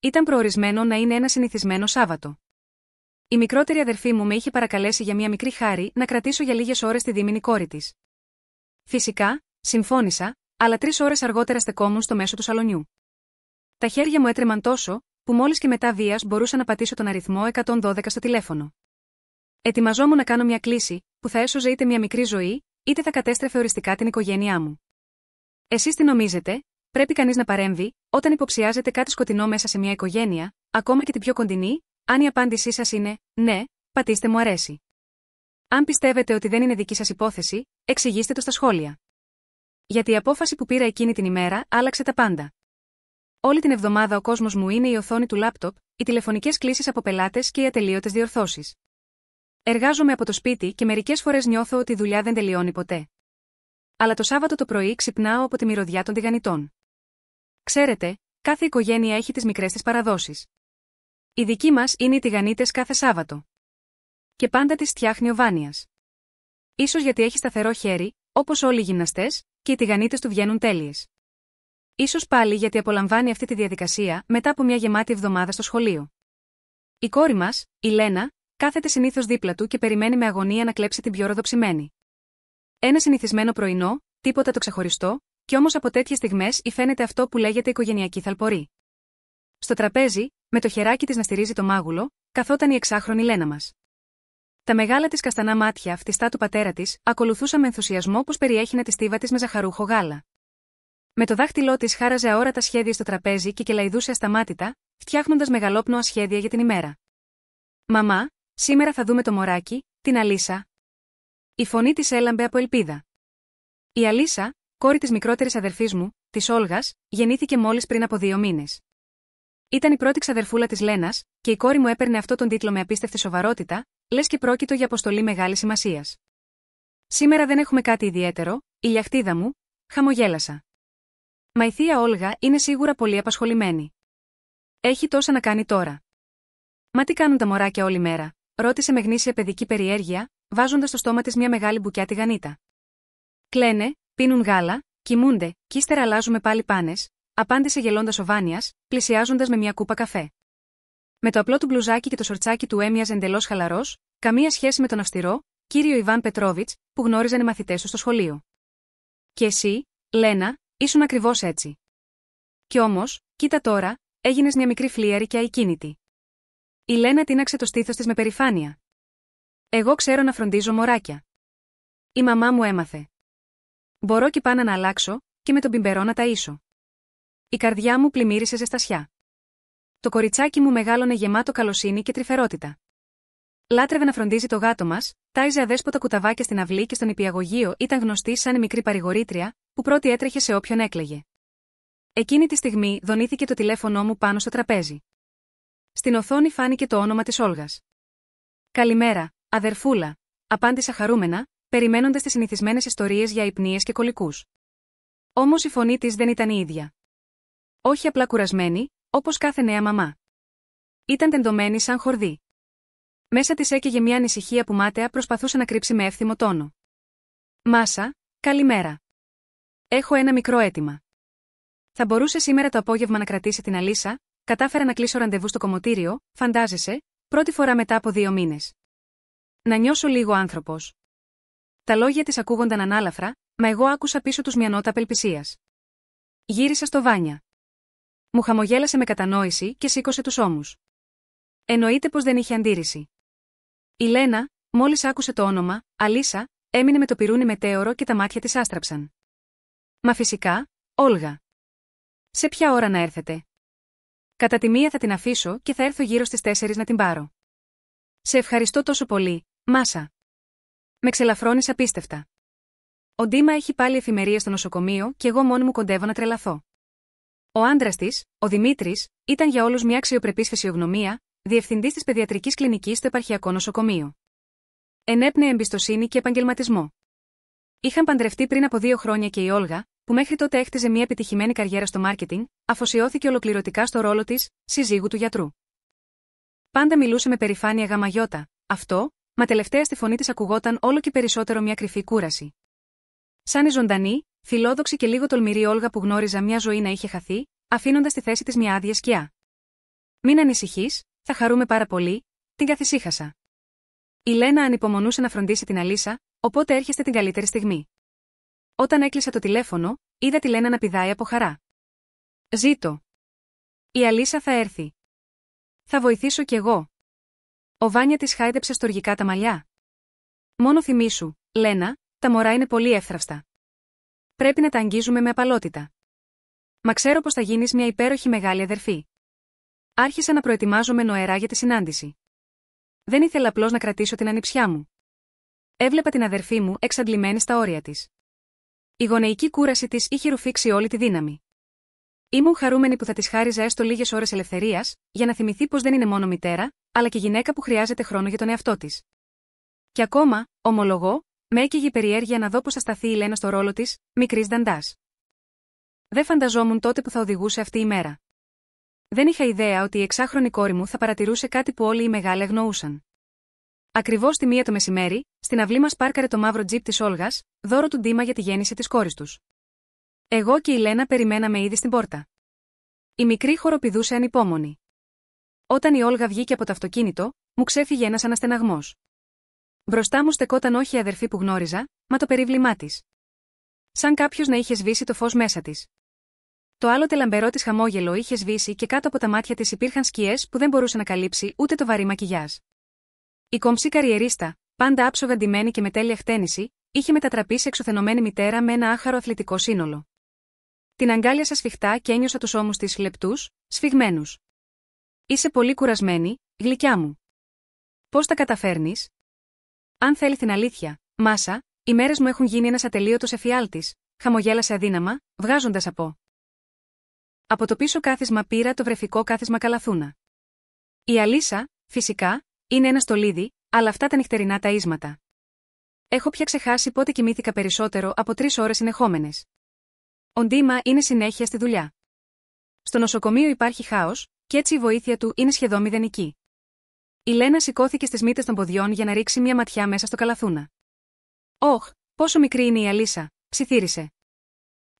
Ήταν προορισμένο να είναι ένα συνηθισμένο Σάββατο. Η μικρότερη αδερφή μου με είχε παρακαλέσει για μια μικρή χάρη να κρατήσω για λίγες ώρες τη δίμηνη κόρη της. Φυσικά, συμφώνησα, αλλά 3 ώρες αργότερα στεκόμουν στο μέσο του σαλονιού. Τα χέρια μου έτρεμαν τόσο, που μόλις και μετά βίας μπορούσα να πατήσω τον αριθμό 112 στο τηλέφωνο. Ετοιμαζόμουν να κάνω μια κλήση, που θα έσωζε είτε μια μικρή ζωή, είτε θα κατέστρεφε οριστικά την οικογένειά μου. Εσείς τι νομίζετε, πρέπει κανείς να παρέμβει, όταν υποψιάζεται κάτι σκοτεινό μέσα σε μια οικογένεια, ακόμα και την πιο κοντινή? Αν η απάντησή σας είναι ναι, πατήστε μου αρέσει. Αν πιστεύετε ότι δεν είναι δική σας υπόθεση, εξηγήστε το στα σχόλια. Γιατί η απόφαση που πήρα εκείνη την ημέρα άλλαξε τα πάντα. Όλη την εβδομάδα ο κόσμος μου είναι η οθόνη του λάπτοπ, οι τηλεφωνικές κλήσεις από πελάτες και οι ατελείωτες διορθώσεις. Εργάζομαι από το σπίτι και μερικές φορές νιώθω ότι η δουλειά δεν τελειώνει ποτέ. Αλλά το Σάββατο το πρωί ξυπνάω από τη μυρωδιά των τηγανιτών. Ξέρετε, κάθε οικογένεια έχει τις μικρές της παραδόσεις. Η δική μας είναι οι τηγανίτες κάθε Σάββατο. Και πάντα τις φτιάχνει ο Βάνιας. Ίσως γιατί έχει σταθερό χέρι, όπως όλοι οι γυμναστές, και οι τηγανίτες του βγαίνουν τέλειες. Ίσως πάλι γιατί απολαμβάνει αυτή τη διαδικασία μετά από μια γεμάτη εβδομάδα στο σχολείο. Η κόρη μας, η Λένα, κάθεται συνήθως δίπλα του και περιμένει με αγωνία να κλέψει την πιο ροδοψημένη. Ένα συνηθισμένο πρωινό, τίποτα το ξεχωριστό, κι όμως από τέτοιες στιγμές υφαίνεται αυτό που λέγεται οικογενειακή θαλπορή. Στο τραπέζι, με το χεράκι της να στηρίζει το μάγουλο, καθόταν η εξάχρονη Λένα μας. Τα μεγάλα της καστανά μάτια, φτιστά του πατέρα της, ακολουθούσαν με ενθουσιασμό πως περιέχει τη στίβα της με ζαχαρούχο γάλα. Με το δάχτυλό της χάραζε αόρατα σχέδια στο τραπέζι και κελαϊδούσε ασταμάτητα, φτιάχνοντας μεγαλόπνοα σχέδια για την ημέρα. «Μαμά, σήμερα θα δούμε το μωράκι, την Αλίσα». Η φωνή της έλαμπε από ελπίδα. Η Αλίσα, κόρη της μικρότερης αδερφής μου, της Όλγας, γεννήθηκε μόλις πριν από 2 μήνες. Ήταν η πρώτη ξαδερφούλα της Λένας, και η κόρη μου έπαιρνε αυτό τον τίτλο με απίστευτη σοβαρότητα, λες και πρόκειτο για αποστολή μεγάλης σημασίας. «Σήμερα δεν έχουμε κάτι ιδιαίτερο, η λιαχτίδα μου», χαμογέλασα. «Μα η θεία Όλγα είναι σίγουρα πολύ απασχολημένη. Έχει τόσα να κάνει τώρα». «Μα τι κάνουν τα μωράκια όλη μέρα?» ρώτησε με γνήσια παιδική περιέργεια, βάζοντας στο στόμα της μια μεγάλη μπουκιά τηγανίτα. «Κλαίνε, πίνουν γάλα, κοιμούνται, κι ύστερα αλλάζουμε πάλι πάνες», απάντησε γελώντας ο Βάνιας, πλησιάζοντας με μια κούπα καφέ. Με το απλό του μπλουζάκι και το σορτσάκι του έμοιαζε εντελώς χαλαρός, καμία σχέση με τον αυστηρό κύριο Ιβάν Πετρόβιτς, που γνώριζαν οι μαθητές του στο σχολείο. «Και εσύ, Λένα, ήσουν ακριβώς έτσι. Κι όμως, κοίτα τώρα, έγινες μια μικρή φλίαρη και αικίνητη». Η Λένα τίναξε το στήθος της με περηφάνεια. «Εγώ ξέρω να φροντίζω μωράκια. Η μαμά μου έμαθε. Μπορώ και πάνω να αλλάξω, και με τον πιμπερό να ταΐσω». Η καρδιά μου πλημμύρισε ζεστασιά. Το κοριτσάκι μου μεγάλωνε γεμάτο καλοσύνη και τρυφερότητα. Λάτρευε να φροντίζει το γάτο μας, τάιζε αδέσποτα κουταβάκια στην αυλή και στον νηπιαγωγείο, ήταν γνωστή σαν η μικρή παρηγορήτρια, που πρώτη έτρεχε σε όποιον έκλαιγε. Εκείνη τη στιγμή δονήθηκε το τηλέφωνό μου πάνω στο τραπέζι. Στην οθόνη φάνηκε το όνομα της Όλγας. «Καλημέρα, αδερφούλα», απάντησα χαρούμενα, περιμένοντας τις συνηθισμένες ιστορίες για αϊπνίες και κολικούς. Όμως η φωνή της δεν ήταν η ίδια. Όχι απλά κουρασμένη, όπως κάθε νέα μαμά. Ήταν τεντωμένη σαν χορδί. Μέσα της έκαιγε μια ανησυχία που μάταια προσπαθούσε να κρύψει με εύθυμο τόνο. «Μάσα, καλημέρα. Έχω ένα μικρό αίτημα. Θα μπορούσε σήμερα το απόγευμα να κρατήσει την Αλίσα?» Κατάφερα να κλείσω ραντεβού στο κομμωτήριο, φαντάζεσαι, πρώτη φορά μετά από 2 μήνες. Να νιώσω λίγο άνθρωπος. Τα λόγια της ακούγονταν ανάλαφρα, μα εγώ άκουσα πίσω τους μια νότα απελπισίας. Γύρισα στο Βάνια. Μου χαμογέλασε με κατανόηση και σήκωσε τους ώμους. Εννοείται πως δεν είχε αντίρρηση. Η Λένα, μόλις άκουσε το όνομα, Αλίσα, έμεινε με το πυρούνι μετέωρο και τα μάτια της άστραψαν. «Μα φυσικά, Όλγα. Σε ποια ώρα να έρθετε?» «Κατά τη 1 θα την αφήσω και θα έρθω γύρω στις 4 να την πάρω». «Σε ευχαριστώ τόσο πολύ, Μάσα». Με ξελαφρώνεις απίστευτα. Ο Ντίμα έχει πάλι εφημερία στο νοσοκομείο και εγώ μόνη μου κοντεύω να τρελαθώ. Ο άντρας της, ο Δημήτρης, ήταν για όλους μια αξιοπρεπής φυσιογνωμία, διευθυντής της παιδιατρικής κλινικής στο επαρχιακό νοσοκομείο. Ενέπνεε εμπιστοσύνη και επαγγελματισμό. Είχαν παντρευτεί πριν από 2 χρόνια και η Όλγα, που μέχρι τότε έχτιζε μια επιτυχημένη καριέρα στο μάρκετινγκ, αφοσιώθηκε ολοκληρωτικά στο ρόλο της συζύγου του γιατρού. Πάντα μιλούσε με περηφάνεια γαμαγιώτα, αυτό, μα τελευταία στη φωνή της ακουγόταν όλο και περισσότερο μια κρυφή κούραση. Σαν η ζωντανή, φιλόδοξη και λίγο τολμηρή Όλγα που γνώριζα μια ζωή να είχε χαθεί, αφήνοντας στη θέση της μια άδεια σκιά. Μην ανησυχείς, θα χαρούμε πάρα πολύ, την καθησύχασα. Η Λένα ανυπομονούσε να φροντίσει την Αλίσα, οπότε έρχεστε την καλύτερη στιγμή. Όταν έκλεισα το τηλέφωνο, είδα τη Λένα να πηδάει από χαρά. Ζήτω. Η Αλίσα θα έρθει. Θα βοηθήσω κι εγώ. Ο Βάνια της χάιδεψε στοργικά τα μαλλιά. Μόνο θυμήσου, Λένα, τα μωρά είναι πολύ εύθραυστα. Πρέπει να τα αγγίζουμε με απαλότητα. Μα ξέρω πως θα γίνεις μια υπέροχη μεγάλη αδερφή. Άρχισα να προετοιμάζομαι νοερά για τη συνάντηση. Δεν ήθελα απλώς να κρατήσω την ανιψιά μου. Έβλεπα την αδερφή μου εξαντλημένη στα όρια της. Η γονεϊκή κούραση της είχε ρουφήξει όλη τη δύναμη. Ήμουν χαρούμενη που θα της χάριζα έστω λίγες ώρες ελευθερίας, για να θυμηθεί πως δεν είναι μόνο μητέρα, αλλά και γυναίκα που χρειάζεται χρόνο για τον εαυτό της. Και ακόμα, ομολογώ, με έκαιγε η περιέργεια να δω πώς θα σταθεί η Λένα στο ρόλο της, μικρής δαντάς. Δεν φανταζόμουν τότε που θα οδηγούσε αυτή η μέρα. Δεν είχα ιδέα ότι η εξάχρονη κόρη μου θα παρατηρούσε κάτι που όλοι οι μεγάλοι αγνοούσαν. Ακριβώς τη 1 το μεσημέρι, στην αυλή μας πάρκαρε το μαύρο τζιπ της Όλγας, δώρο του Ντίμα για τη γέννηση της κόρης τους. Εγώ και η Λένα περιμέναμε ήδη στην πόρτα. Η μικρή χοροπηδούσε ανυπόμονη. Όταν η Όλγα βγήκε από το αυτοκίνητο, μου ξέφυγε ένας αναστεναγμός. Μπροστά μου στεκόταν όχι η αδερφή που γνώριζα, μα το περίβλημά της. Σαν κάποιος να είχε σβήσει το φως μέσα της. Το άλλοτε λαμπερό της χαμόγελο είχε σβήσει και κάτω από τα μάτια της υπήρχαν σκιές που δεν μπορούσε να καλύψει ούτε το βαρύ μακιγιάζ. Η κομψή καριερίστα, πάντα άψογα ντυμένη και με τέλεια χτένιση, είχε μετατραπεί σε εξωθενωμένη μητέρα με ένα άχαρο αθλητικό σύνολο. Την αγκάλιασα σφιχτά και ένιωσα τους ώμους της λεπτούς, σφιγμένους. Είσαι πολύ κουρασμένη, γλυκιά μου. Πώς τα καταφέρνεις? Αν θέλει την αλήθεια, Μάσα, οι μέρες μου έχουν γίνει ένας ατελείωτος εφιάλτης, χαμογέλασε αδύναμα, βγάζοντας από το πίσω κάθισμα πήρα το βρεφικό κάθισμα καλαθούνα. Η Αλίσα, φυσικά, είναι ένα στολίδι, αλλά αυτά τα νυχτερινά ταΐσματα. Έχω πια ξεχάσει πότε κοιμήθηκα περισσότερο από 3 ώρες συνεχόμενες. Ο Ντίμα είναι συνέχεια στη δουλειά. Στο νοσοκομείο υπάρχει χάος, και έτσι η βοήθεια του είναι σχεδόν μηδενική. Η Λένα σηκώθηκε στις μύτες των ποδιών για να ρίξει μια ματιά μέσα στο καλαθούνα. Όχ, πόσο μικρή είναι η Αλίσα, ψιθύρισε.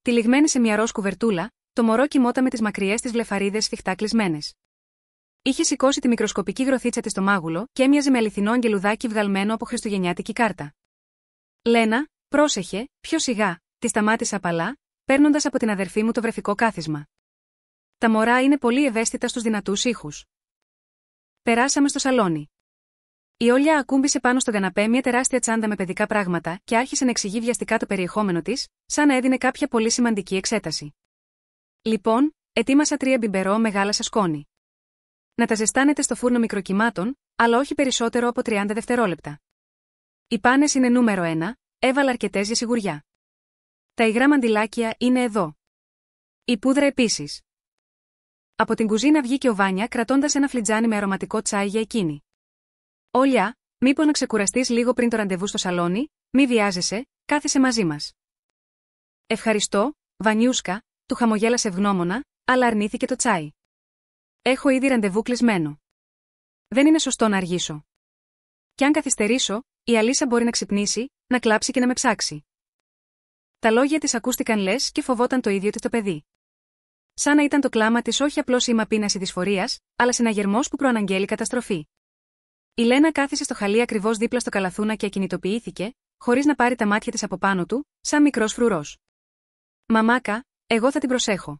Τυλιγμένη σε μια ροζ κουβερτούλα, το μωρό κοιμόταν με τις μακριές της βλεφαρίδες σφιχτά κλεισμένες. Είχε σηκώσει τη μικροσκοπική γροθίτσα της στο μάγουλο και έμοιαζε με αληθινό αγγελουδάκι βγαλμένο από χριστουγεννιάτικη κάρτα. Λένα, πρόσεχε, πιο σιγά, τη σταμάτησα απαλά, παίρνοντας από την αδερφή μου το βρεφικό κάθισμα. Τα μωρά είναι πολύ ευαίσθητα στους δυνατούς ήχους. Περάσαμε στο σαλόνι. Η Όλια ακούμπησε πάνω στον καναπέ μια τεράστια τσάντα με παιδικά πράγματα και άρχισε να εξηγεί βιαστικά το περιεχόμενο της, σαν να έδινε κάποια πολύ σημαντική εξέταση. Λοιπόν, ετοίμασα 3 μπιμπερό με γάλα σε σκόνη. Να τα ζεστάνετε στο φούρνο μικροκυμάτων, αλλά όχι περισσότερο από 30 δευτερόλεπτα. Οι πάνες είναι νούμερο 1, έβαλα αρκετές για σιγουριά. Τα υγρά μαντιλάκια είναι εδώ. Η πούδρα επίσης. Από την κουζίνα βγήκε ο Βάνια κρατώντας ένα φλιτζάνι με αρωματικό τσάι για εκείνη. Όλια, μήπως να ξεκουραστείς λίγο πριν το ραντεβού στο σαλόνι, μη βιάζεσαι, κάθισε μαζί μας. Ευχαριστώ, Βανιούσκα, του χαμογέλασε ευγνώμονα, αλλά αρνήθηκε το τσάι. Έχω ήδη ραντεβού κλεισμένο. Δεν είναι σωστό να αργήσω. Κι αν καθυστερήσω, η Αλίσα μπορεί να ξυπνήσει, να κλάψει και να με ψάξει. Τα λόγια της ακούστηκαν λες και φοβόταν το ίδιο της το παιδί. Σαν να ήταν το κλάμα της όχι απλώς ήμα πείναση δυσφορίας, αλλά συναγερμός που προαναγγέλει καταστροφή. Η Λένα κάθισε στο χαλί ακριβώς δίπλα στο καλαθούνα και ακινητοποιήθηκε, χωρίς να πάρει τα μάτια της από πάνω του, σαν μικρός φρουρός. Μαμάκα, εγώ θα την προσέχω.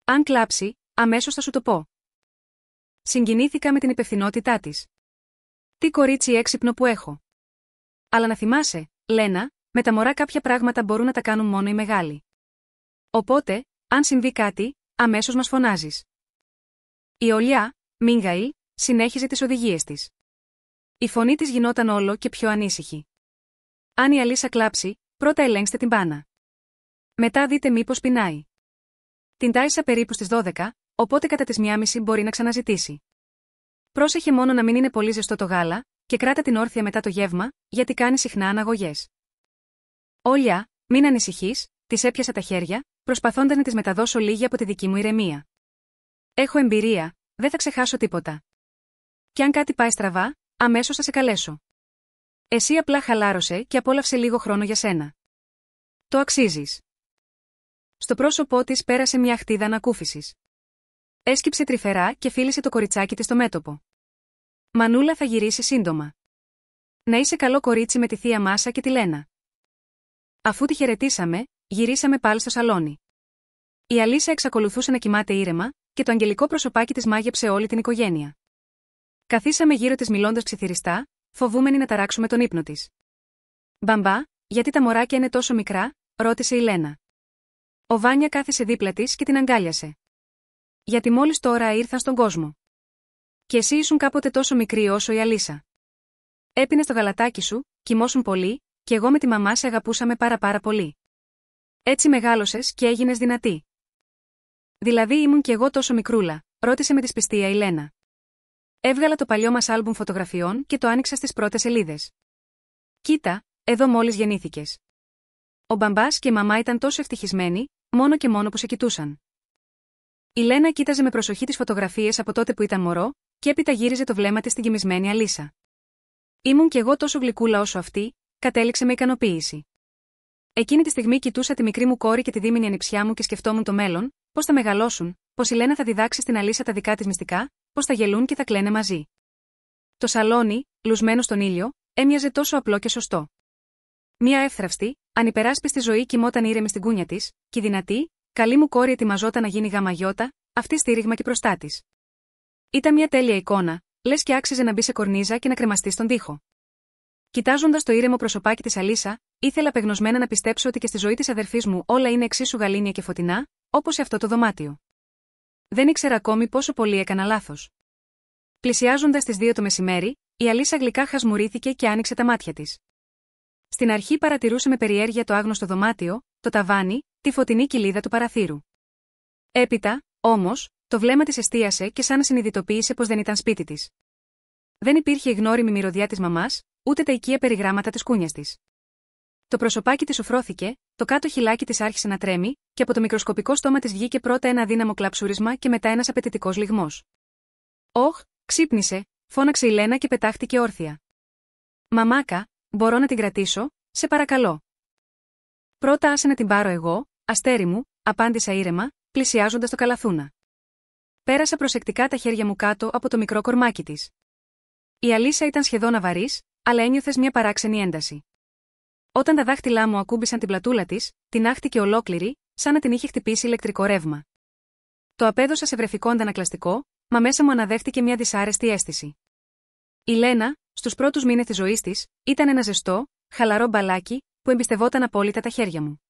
Αν κλάψει, αμέσως θα σου το πω. Συγκινήθηκα με την υπευθυνότητά της. Τι κορίτσι έξυπνο που έχω. Αλλά να θυμάσαι, Λένα, με τα μωρά κάποια πράγματα μπορούν να τα κάνουν μόνο οι μεγάλοι. Οπότε, αν συμβεί κάτι, αμέσως μας φωνάζεις. Η Ολιά, Μίγαηλ, συνέχιζε τις οδηγίες της. Η φωνή της γινόταν όλο και πιο ανήσυχη. Αν η Αλίσα κλάψει, πρώτα ελέγξτε την πάνα. Μετά δείτε μήπως πεινάει. Την τάισα περίπου στις 12, οπότε κατά τις 1:30 μπορεί να ξαναζητήσει. Πρόσεχε μόνο να μην είναι πολύ ζεστό το γάλα, και κράτα την όρθια μετά το γεύμα, γιατί κάνει συχνά αναγωγές. Όλια, μην ανησυχείς, της έπιασα τα χέρια, προσπαθώντας να της μεταδώσω λίγη από τη δική μου ηρεμία. Έχω εμπειρία, δεν θα ξεχάσω τίποτα. Κι αν κάτι πάει στραβά, αμέσως θα σε καλέσω. Εσύ απλά χαλάρωσε και απόλαυσε λίγο χρόνο για σένα. Το αξίζεις. Στο πρόσωπό της πέρασε μια χτίδα ανακούφισης. Έσκυψε τρυφερά και φίλησε το κοριτσάκι της στο μέτωπο. Μανούλα, θα γυρίσει σύντομα. Να είσαι καλό κορίτσι με τη θεία Μάσα και τη Λένα. Αφού τη χαιρετήσαμε, γυρίσαμε πάλι στο σαλόνι. Η Αλίσσα εξακολουθούσε να κοιμάται ήρεμα, και το αγγελικό προσωπάκι της μάγεψε όλη την οικογένεια. Καθίσαμε γύρω της μιλώντας ψιθυριστά, φοβούμενοι να ταράξουμε τον ύπνο της. «Μπαμπά, γιατί τα μωράκια είναι τόσο μικρά?» ρώτησε η Λένα. Ο Βάνια κάθισε δίπλα της και την αγκάλιασε. «Γιατί μόλις τώρα ήρθαν στον κόσμο. Και εσύ ήσουν κάποτε τόσο μικρή όσο η Αλίσσα. Έπινες το γαλατάκι σου, κοιμόσουν πολύ, και εγώ με τη μαμά σε αγαπούσαμε πάρα πολύ. Έτσι μεγάλωσες και έγινες δυνατή». «Δηλαδή ήμουν κι εγώ τόσο μικρούλα?» ρώτησε με δυσπιστία η Λένα. Έβγαλα το παλιό μας άλμπουμ φωτογραφιών και το άνοιξα στις πρώτες σελίδες. «Κοίτα, εδώ μόλις γεννήθηκες». Ο μπαμπάς και η μαμά ήταν τόσο ευτυχισμένοι, μόνο και μόνο που σε κοιτούσαν. Η Λένα κοίταζε με προσοχή τις φωτογραφίες από τότε που ήταν μωρό, και έπειτα γύριζε το βλέμμα της στην κοιμισμένη Αλίσσα. «Ήμουν κι εγώ τόσο γλυκούλα όσο αυτή», κατέληξε με ικανοποίηση. Εκείνη τη στιγμή κοιτούσα τη μικρή μου κόρη και τη δίμηνη ανιψιά μου και σκεφτόμουν το μέλλον, πώς θα μεγαλώσουν, πώς η Λένα θα διδάξει στην Αλίσσα τα δικά της μυστικά, πώς θα γελούν και θα κλαίνε μαζί. Το σαλόνι, λουσμένο στον ήλιο, έμοιαζε τόσο απλό και σωστό. Μια εύθραυστη, ανυπεράσπιστη ζωή κοιμόταν ήρεμη στην κούνια της, και η δυνατή, καλή μου κόρη ετοιμαζόταν να γίνει γαμαγιώτα, αυτή στήριγμα και μπροστά της. Ήταν μια τέλεια εικόνα, λες και άξιζε να μπει σε κορνίζα και να κρεμαστεί στον τοίχο. Κοιτάζοντας το ήρεμο προσωπάκι της Αλίσσα, ήθελα απεγνωσμένα να πιστέψω ότι και στη ζωή της αδερφής μου όλα είναι εξίσου γαλήνια και φωτεινά, όπως σε αυτό το δωμάτιο. Δεν ήξερα ακόμη πόσο πολύ έκανα λάθος. Πλησιάζοντας τις 2 το μεσημέρι, η Αλίσσα γλυκά χασμουρήθηκε και άνοιξε τα μάτια της. Στην αρχή παρατηρούσε με περιέργεια το άγνωστο δωμάτιο, το ταβάνι, τη φωτεινή κοιλίδα του παραθύρου. Έπειτα, όμως, το βλέμμα της εστίασε και σαν να συνειδητοποίησε πως δεν ήταν σπίτι της. Δεν υπήρχε η γνώριμη μυρωδιά της μαμάς, ούτε τα οικεία περιγράμματα της κούνιας της. Το προσωπάκι της ουφρώθηκε, το κάτω χυλάκι της άρχισε να τρέμει, και από το μικροσκοπικό στόμα της βγήκε πρώτα ένα αδύναμο κλαψούρισμα και μετά ένας απαιτητικός λυγμός. «Όχ, ξύπνησε», φώναξε η Λένα και πετάχτηκε όρθια. «Μαμάκα, μπορώ να την κρατήσω, σε παρακαλώ?» «Πρώτα άσε να την πάρω εγώ, αστέρι μου», απάντησα ήρεμα, πλησιάζοντας το καλαθούνα. Πέρασα προσεκτικά τα χέρια μου κάτω από το μικρό κορμάκι της. Η Αλίσσα ήταν σχεδόν αβαρής, αλλά ένιωθες μια παράξενη ένταση. Όταν τα δάχτυλά μου ακούμπησαν την πλατούλα της, την άχτηκε ολόκληρη, σαν να την είχε χτυπήσει ηλεκτρικό ρεύμα. Το απέδωσα σε βρεφικό αντανακλαστικό, μα μέσα μου αναδέχτηκε μια δυσάρεστη αίσθηση. Η Λένα, στους πρώτους μήνες της ζωής της, ήταν ένα ζεστό, χαλαρό μπαλάκι, που εμπιστευόταν απόλυτα τα χέρια μου.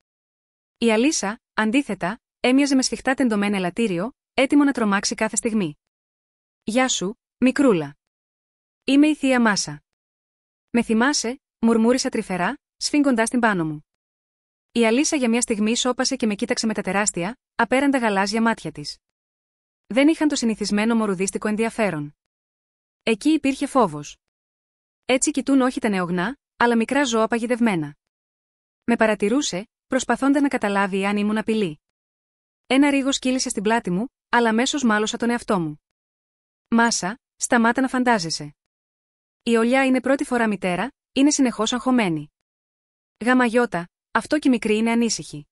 Η Αλίσσα, αντίθετα, έμοιαζε με σφιχτά τεντωμένο ελαττήριο, έτοιμο να τρομάξει κάθε στιγμή. «Γεια σου, μικρούλα. Είμαι η θεία Μάσα. Με θυμάσαι?» μουρμούρισα τρυφερά, σφίγγοντας την πάνω μου. Η Αλίσσα για μια στιγμή σώπασε και με κοίταξε με τα τεράστια, απέραντα γαλάζια μάτια της. Δεν είχαν το συνηθισμένο μορουδίστικο ενδιαφέρον. Εκεί υπήρχε φόβος. Έτσι κοιτούν όχι τα νεογνά, αλλά μικρά ζώα παγιδευμένα. Με παρατηρούσε, προσπαθώντας να καταλάβει αν ήμουν απειλή. Ένα ρίγος κύλησε στην πλάτη μου, αλλά αμέσως μάλωσα τον εαυτό μου. «Μάσα, σταμάτα να φαντάζεσαι. Η Ολιά είναι πρώτη φορά μητέρα, είναι συνεχώς αγχωμένη. Γαμαγιώτα, αυτό κι η μικρή είναι ανήσυχη.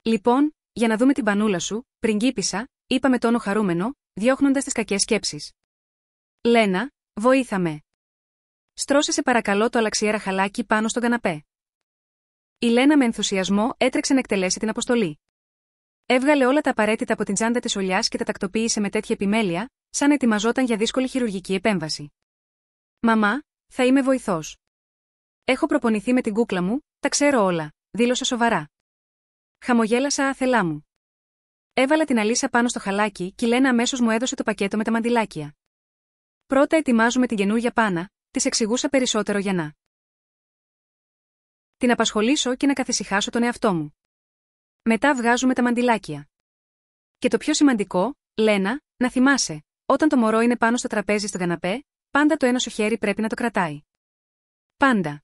Λοιπόν, για να δούμε την πανούλα σου, πριγκίπισσα», είπα με τόνο χαρούμενο, διώχνοντας τις κακές σκέψεις. «Λένα, βοήθα με. Στρώσε σε παρακαλώ το αλαξιέρα χαλάκι πάνω στον καναπέ». Η Λένα με ενθουσιασμό έτρεξε να εκτελέσει την αποστολή. Έβγαλε όλα τα απαραίτητα από την τσάντα της Ολιάς και τα τακτοποίησε με τέτοια επιμέλεια, σαν να ετοιμαζόταν για δύσκολη χειρουργική επέμβαση. «Μαμά, θα είμαι βοηθός. Έχω προπονηθεί με την κούκλα μου, τα ξέρω όλα», δήλωσα σοβαρά. Χαμογέλασα άθελά μου. Έβαλα την Αλίσσα πάνω στο χαλάκι και η Λένα αμέσως μου έδωσε το πακέτο με τα μαντιλάκια. «Πρώτα ετοιμάζουμε την καινούργια πάνα», της εξηγούσα περισσότερο για να την απασχολήσω και να καθησυχάσω τον εαυτό μου. «Μετά βγάζουμε τα μαντιλάκια. Και το πιο σημαντικό, Λένα, να θυμάσαι, όταν το μωρό είναι πάνω στο τραπέζι στον καναπέ, πάντα το ένα σου χέρι πρέπει να το κρατάει. Πάντα.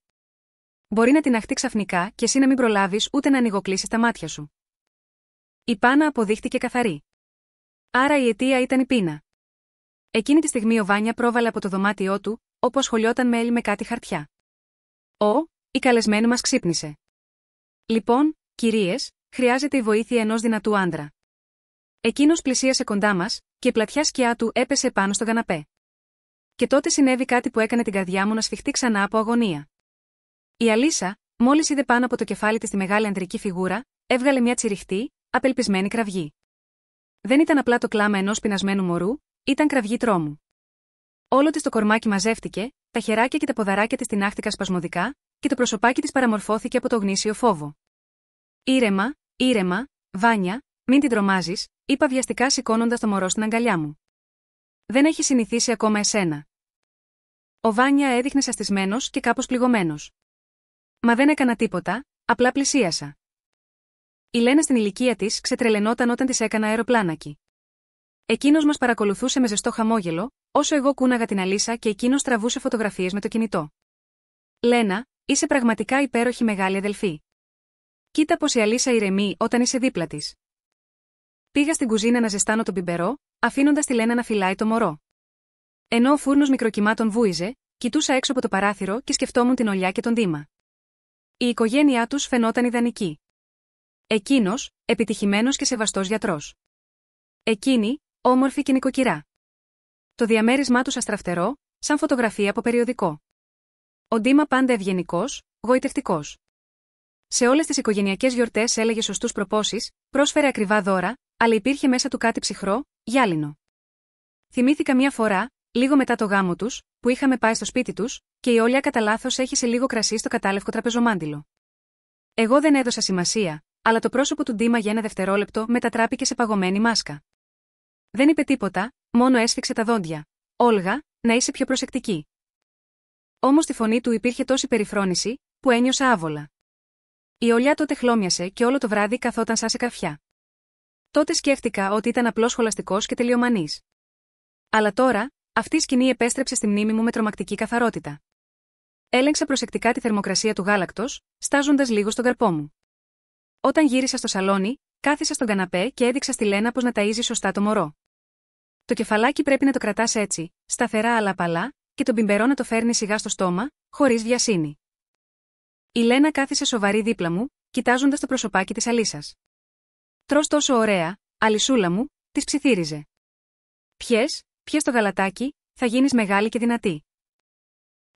Μπορεί να την αχτεί ξαφνικά και εσύ να μην προλάβεις ούτε να ανοιγοκλείσεις τα μάτια σου». Η πάνα αποδείχτηκε καθαρή. Άρα η αιτία ήταν η πείνα. Εκείνη τη στιγμή ο Βάνια πρόβαλε από το δωμάτιό του, όπου ασχολιόταν με κάτι χαρτιά. Η καλεσμένη μας ξύπνησε. «Λοιπόν, κυρίες, χρειάζεται η βοήθεια ενός δυνατού άντρα. Εκείνος πλησίασε κοντά μας, και η πλατιά σκιά του έπεσε πάνω στον καναπέ. Και τότε συνέβη κάτι που έκανε την καρδιά μου να σφιχτεί ξανά από αγωνία. Η Αλίσα, μόλις είδε πάνω από το κεφάλι της τη μεγάλη ανδρική φιγούρα, έβγαλε μια τσιριχτή, απελπισμένη κραυγή. Δεν ήταν απλά το κλάμα ενός πεινασμένου μωρού, ήταν κραυγή τρόμου. Όλο της το κορμάκι μαζεύτηκε, τα χεράκια και τα ποδαράκια της τινάχτηκαν σπασμωδικά, και το προσωπάκι της παραμορφώθηκε από το γνήσιο φόβο. Ήρεμα, ήρεμα, Βάνια, μην την τρομάζεις, είπα βιαστικά σηκώνοντας το μωρό στην αγκαλιά μου. Δεν έχει συνηθίσει ακόμα εσένα. Ο Βάνια έδειχνε σαστισμένος και κάπως πληγωμένος. Μα δεν έκανα τίποτα, απλά πλησίασα. Η Λένα στην ηλικία της ξετρελαινόταν όταν της έκανα αεροπλάνακι. Εκείνος μας παρακολουθούσε με ζεστό χαμόγελο, όσο εγώ κούναγα την Αλίσα και εκείνος τραβούσε φωτογραφίες με το κινητό. Λένα, είσαι πραγματικά υπέροχη μεγάλη αδελφή. Κοίτα πως η Αλίσα ηρεμεί όταν είσαι δίπλα της. Πήγα στην κουζίνα να ζεστάνω τον πιμπερό, αφήνοντας τη Λένα να φυλάει το μωρό. Ενώ ο φούρνος μικροκυμάτων βούιζε, κοιτούσα έξω από το παράθυρο και σκεφτόμουν την Ολιά και τον Δήμα. Η οικογένειά τους φαινόταν ιδανική. Εκείνος, επιτυχημένος και σεβαστός γιατρός. Εκείνη, όμορφη και νοικοκυρά. Το διαμέρισμά τους αστραφτερό, σαν φωτογραφία από περιοδικό. Ο Ντίμα πάντα ευγενικός, γοητευτικός. Σε όλες τις οικογενειακές γιορτές έλεγε σωστούς προπόσεις, πρόσφερε ακριβά δώρα, αλλά υπήρχε μέσα του κάτι ψυχρό, γυάλινο. Θυμήθηκα μια φορά, λίγο μετά το γάμο τους, που είχαμε πάει στο σπίτι τους, και η Όλια κατά λάθος έχισε λίγο κρασί στο κατάλευκο τραπεζομάντιλο. Εγώ δεν έδωσα σημασία, αλλά το πρόσωπο του Ντίμα για ένα δευτερόλεπτο μετατράπηκε σε παγωμένη μάσκα. Δεν είπε τίποτα, μόνο έσφιξε τα δόντια. Όλγα, να είσαι πιο προσεκτική. Όμως στη φωνή του υπήρχε τόση περιφρόνηση, που ένιωσα άβολα. Η Ολιά τότε χλώμιασε και όλο το βράδυ καθόταν σαν σε καρφιά. Τότε σκέφτηκα ότι ήταν απλώς σχολαστικός και τελειομανής. Αλλά τώρα, αυτή η σκηνή επέστρεψε στη μνήμη μου με τρομακτική καθαρότητα. Έλεγξα προσεκτικά τη θερμοκρασία του γάλακτος, στάζοντας λίγο στον καρπό μου. Όταν γύρισα στο σαλόνι, κάθισα στον καναπέ και έδειξα στη Λένα πως να ταΐζει σωστά το μωρό. Το κεφαλάκι πρέπει να το κρατάς έτσι, σταθερά αλλά απαλά, και τον πιμπερό να το φέρνει σιγά στο στόμα, χωρίς βιασύνη. Η Λένα κάθισε σοβαρή δίπλα μου, κοιτάζοντας το προσωπάκι της Αλίσας. «Τρως τόσο ωραία, Αλισούλα μου», της ψιθύριζε. Πιες το γαλατάκι, θα γίνεις μεγάλη και δυνατή».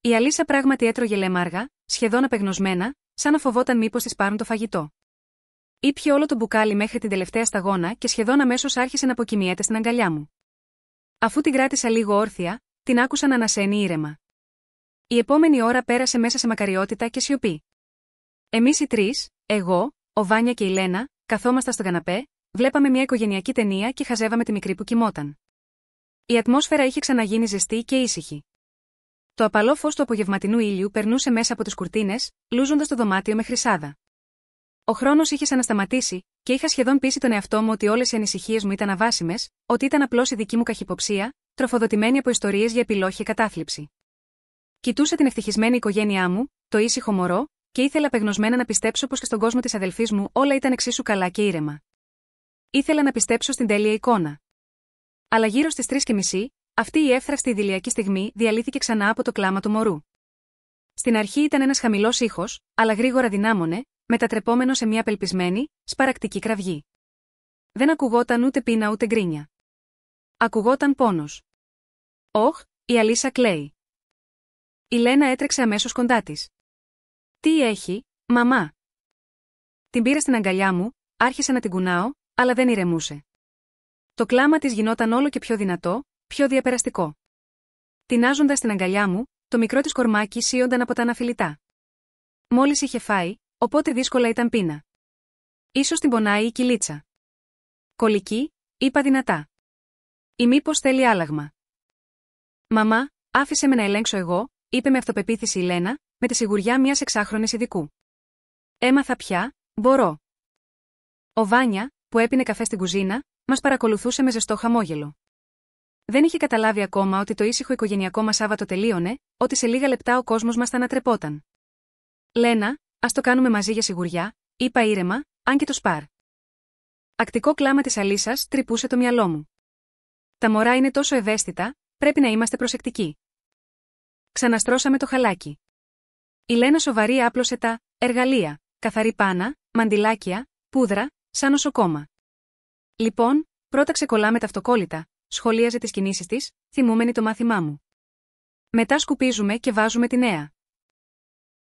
Η Αλίσα πράγματι έτρωγε λέμαργα, σχεδόν απεγνωσμένα, σαν να φοβόταν μήπως της πάρουν το φαγητό. Ήπιε όλο το μπουκάλι μέχρι την τελευταία σταγόνα και σχεδόν αμέσως άρχισε να αποκοιμιέται στην αγκαλιά μου. Αφού την κράτησα λίγο όρθια, την άκουσα να ανασένει ήρεμα. Η επόμενη ώρα πέρασε μέσα σε μακαριότητα και σιωπή. Εμείς οι τρεις, εγώ, ο Βάνια και η Λένα, καθόμασταν στο καναπέ, βλέπαμε μια οικογενειακή ταινία και χαζεύαμε τη μικρή που κοιμόταν. Η ατμόσφαιρα είχε ξαναγίνει ζεστή και ήσυχη. Το απαλό φως του απογευματινού ήλιου περνούσε μέσα από τις κουρτίνες, λούζοντας το δωμάτιο με χρυσάδα. Ο χρόνος είχε ανασταματήσει, και είχα σχεδόν πείσει τον εαυτό μου ότι όλες οι ανησυχίες μου ήταν αβάσιμες, ότι ήταν απλώς η δική μου καχυποψία, τροφοδοτημένη από ιστορίες για επιλόχη και κατάθλιψη. Κοιτούσα την ευτυχισμένη οικογένειά μου, το ήσυχο μωρό, και ήθελα απεγνωσμένα να πιστέψω πως και στον κόσμο της αδελφής μου όλα ήταν εξίσου καλά και ήρεμα. Ήθελα να πιστέψω στην τέλεια εικόνα. Αλλά γύρω στις 3:30, αυτή η εύθραυστη ιδηλιακή στιγμή διαλύθηκε ξανά από το κλάμα του μωρού. Στην αρχή ήταν ένας χαμηλός ήχος, αλλά γρήγορα δυνάμωνε, μετατρεπόμενο σε μια απελπισμένη, σπαρακτική κραυγή. Δεν ακουγόταν ούτε πείνα ούτε γκρίνια. Ακουγόταν πόνος. «Όχ, η Αλίσα κλαίει». Η Λένα έτρεξε αμέσως κοντά της. «Τι έχει, μαμά?» Την πήρα στην αγκαλιά μου, άρχισα να την κουνάω, αλλά δεν ηρεμούσε. Το κλάμα της γινόταν όλο και πιο δυνατό, πιο διαπεραστικό. Τεινάζοντας την αγκαλιά μου, το μικρό της κορμάκι σύονταν από τα αναφιλητά. Μόλις είχε φάει, οπότε δύσκολα ήταν πείνα. «Ίσως την πονάει η κυλίτσα». «Κολική», είπα δυνατά. «Ή μήπως θέλει άλλαγμα?» «Μαμά, άφησε με να ελέγξω εγώ», είπε με αυτοπεποίθηση η Λένα, με τη σιγουριά μιας εξάχρονης ειδικού. «Έμαθα πια, μπορώ». Ο Βάνια, που έπινε καφέ στην κουζίνα, μας παρακολουθούσε με ζεστό χαμόγελο. Δεν είχε καταλάβει ακόμα ότι το ήσυχο οικογενειακό μας Σάββατο τελείωνε, ότι σε λίγα λεπτά ο κόσμος μας θα ανατρεπόταν. «Λένα, ας το κάνουμε μαζί για σιγουριά», είπα ήρεμα, αν και το σπαρ. Ακτικό κλάμα της Αλίσας τρυπούσε το μυαλό μου. «Τα μωρά είναι τόσο ευαίσθητα, πρέπει να είμαστε προσεκτικοί». Ξαναστρώσαμε το χαλάκι. Η Λένα σοβαρή άπλωσε τα εργαλεία, καθαρή πάνα, μαντιλάκια, πούδρα, σαν νοσοκόμα. «Λοιπόν, πρώτα ξεκολλάμε τα αυτοκόλλητα, σχολίαζε τις κινήσεις της, θυμούμενη το μάθημά μου. Μετά σκουπίζουμε και βάζουμε τη νέα.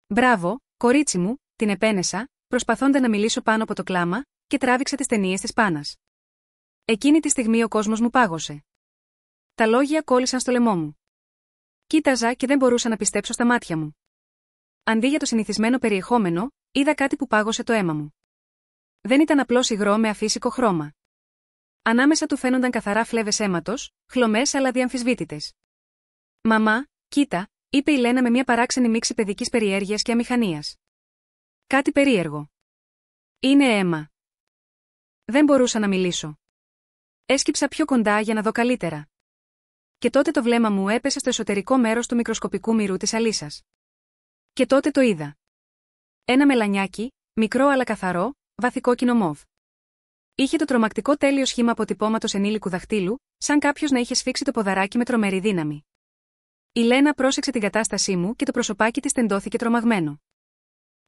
Μπράβο, κορίτσι μου, την επένεσα, προσπαθώντα να μιλήσω πάνω από το κλάμα, και τράβηξα τις ταινίες της Πάνας. Εκείνη τη στιγμή ο κόσμος μου πάγωσε. Τα λόγια κόλλησαν στο λαιμό μου. Κοίταζα και δεν μπορούσα να πιστέψω στα μάτια μου. Αντί για το συνηθισμένο περιεχόμενο, είδα κάτι που πάγωσε το αίμα μου. Δεν ήταν απλώς υγρό με αφύσικο χρώμα. Ανάμεσα του φαίνονταν καθαρά φλέβες αίματος, χλωμές αλλά διαμφισβήτητες. «Μαμά, κοίτα», είπε η Λένα με μια παράξενη μίξη παιδικής περιέργειας και αμηχανίας. «Κάτι περίεργο. Είναι αίμα». Δεν μπορούσα να μιλήσω. Έσκυψα πιο κοντά για να δω καλύτερα. Και τότε το βλέμμα μου έπεσε στο εσωτερικό μέρος του μικροσκοπικού μυρού της αλήσας. Και τότε το είδα. Ένα μελανιάκι, μικρό αλλά καθαρό, βαθικόκκινο μοβ. Είχε το τρομακτικό τέλειο σχήμα αποτυπώματος ενήλικου δαχτύλου, σαν κάποιος να είχε σφίξει το ποδαράκι με τρομερή δύναμη. Η Λένα πρόσεξε την κατάστασή μου και το προσωπάκι της τεντώθηκε τρομαγμένο.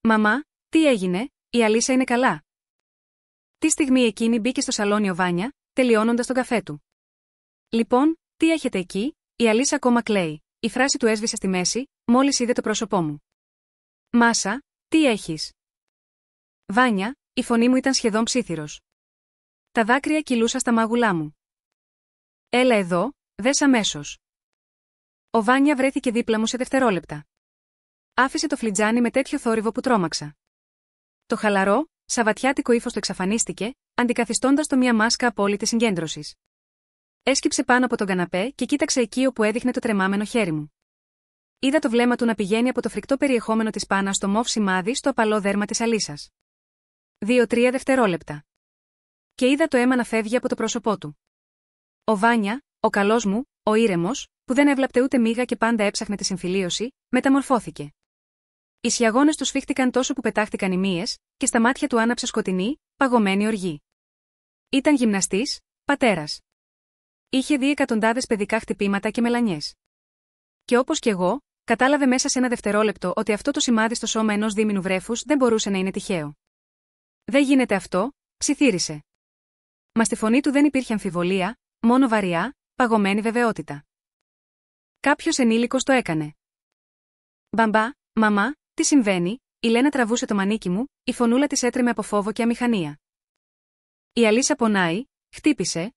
«Μαμά, τι έγινε, η Αλίσα είναι καλά?» Τη στιγμή εκείνη μπήκε στο σαλόνι ο Βάνια, τελειώνοντας τον καφέ του. «Λοιπόν, τι έχετε εκεί?» Η Αλίσα ακόμα κλαίει. Η φράση του έσβησε στη μέση, μόλις είδε το πρόσωπό μου. «Μάσα, τι έχεις?» «Βάνια», η φωνή μου ήταν σχεδόν ψίθυρος. Τα δάκρυα κυλούσαν στα μάγουλά μου. «Έλα εδώ, δες αμέσως». Ο Βάνια βρέθηκε δίπλα μου σε δευτερόλεπτα. Άφησε το φλιτζάνι με τέτοιο θόρυβο που τρόμαξα. Το χαλαρό, σαββατιάτικο ύφος του εξαφανίστηκε, αντικαθιστώντας το μια μάσκα απόλυτης συγκέντρωσης. Έσκυψε πάνω από τον καναπέ και κοίταξε εκεί όπου έδειχνε το τρεμάμενο χέρι μου. Είδα το βλέμμα του να πηγαίνει από το φρικτό περιεχόμενο της Πάνας στο μοβ σημάδι στο απαλό δέρμα της Αλίσας. 2-3 δευτερόλεπτα. Και είδα το αίμα να φεύγει από το πρόσωπό του. Ο Βάνια, ο καλός μου, ο ήρεμος, που δεν έβλαπτε ούτε μίγα και πάντα έψαχνε τη συμφιλίωση, μεταμορφώθηκε. Οι σιαγώνες του σφίχτηκαν τόσο που πετάχτηκαν οι μύες, και στα μάτια του άναψε σκοτεινή, παγωμένη οργή. Ήταν γυμναστής, πατέρας. Είχε δει εκατοντάδες παιδικά χτυπήματα και μελανιές. Και όπως κι εγώ, κατάλαβε μέσα σε ένα δευτερόλεπτο ότι αυτό το σημάδι στο σώμα ενός δίμηνου βρέφους δεν μπορούσε να είναι τυχαίο. «Δεν γίνεται αυτό», ψιθύρισε. Μα στη φωνή του δεν υπήρχε αμφιβολία, μόνο βαριά, παγωμένη βεβαιότητα. Κάποιος ενήλικος το έκανε. «Μπαμπά, μαμά, τι συμβαίνει?» Η Λένα τραβούσε το μανίκι μου, η φωνούλα της έτρεμε από φόβο και αμηχανία. «Η Αλίσα πονάει», χτύπησε.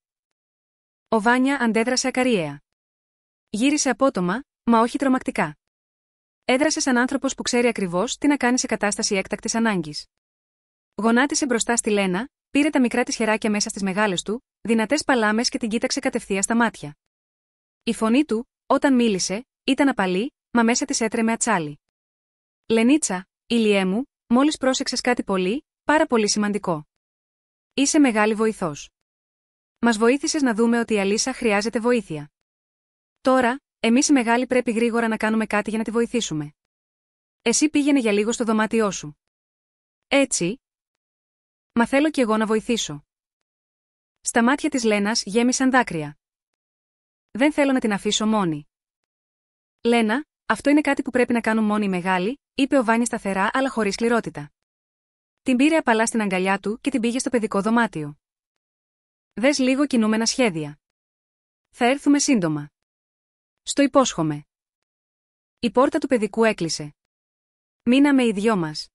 Ο Βάνια αντέδρασε ακαριέα. Γύρισε απότομα, μα όχι τρομακτικά. Έδρασε σαν άνθρωπος που ξέρει ακριβώς τι να κάνει σε κατάσταση έκτακτης ανάγκης. Γονάτισε μπροστά στη Λένα, πήρε τα μικρά της χεράκια μέσα στις μεγάλες του, δυνατές παλάμες και την κοίταξε κατευθείαν στα μάτια. Η φωνή του, όταν μίλησε, ήταν απαλή, μα μέσα της έτρεμε ατσάλι. «Λενίτσα, ηλιέ μου, μόλις πρόσεξες κάτι πολύ, πάρα πολύ σημαντικό. Είσαι μεγάλη βοηθός. Μας βοήθησες να δούμε ότι η Αλίσα χρειάζεται βοήθεια. Τώρα, εμείς οι μεγάλοι πρέπει γρήγορα να κάνουμε κάτι για να τη βοηθήσουμε. Εσύ πήγαινε για λίγο στο δωμάτιό σου». «Έτσι?» «Μα θέλω κι εγώ να βοηθήσω». Στα μάτια της Λένας γέμισαν δάκρυα. «Δεν θέλω να την αφήσω μόνη». «Λένα, αυτό είναι κάτι που πρέπει να κάνουν μόνοι οι μεγάλοι», είπε ο Βάνης σταθερά αλλά χωρίς σκληρότητα. Την πήρε απαλά στην αγκαλιά του και την πήγε στο παιδικό δωμάτιο. «Δες λίγο κινούμενα σχέδια. Θα έρθουμε σύντομα. Στο υπόσχομαι». Η πόρτα του παιδικού έκλεισε. Μείναμε οι δυο μας.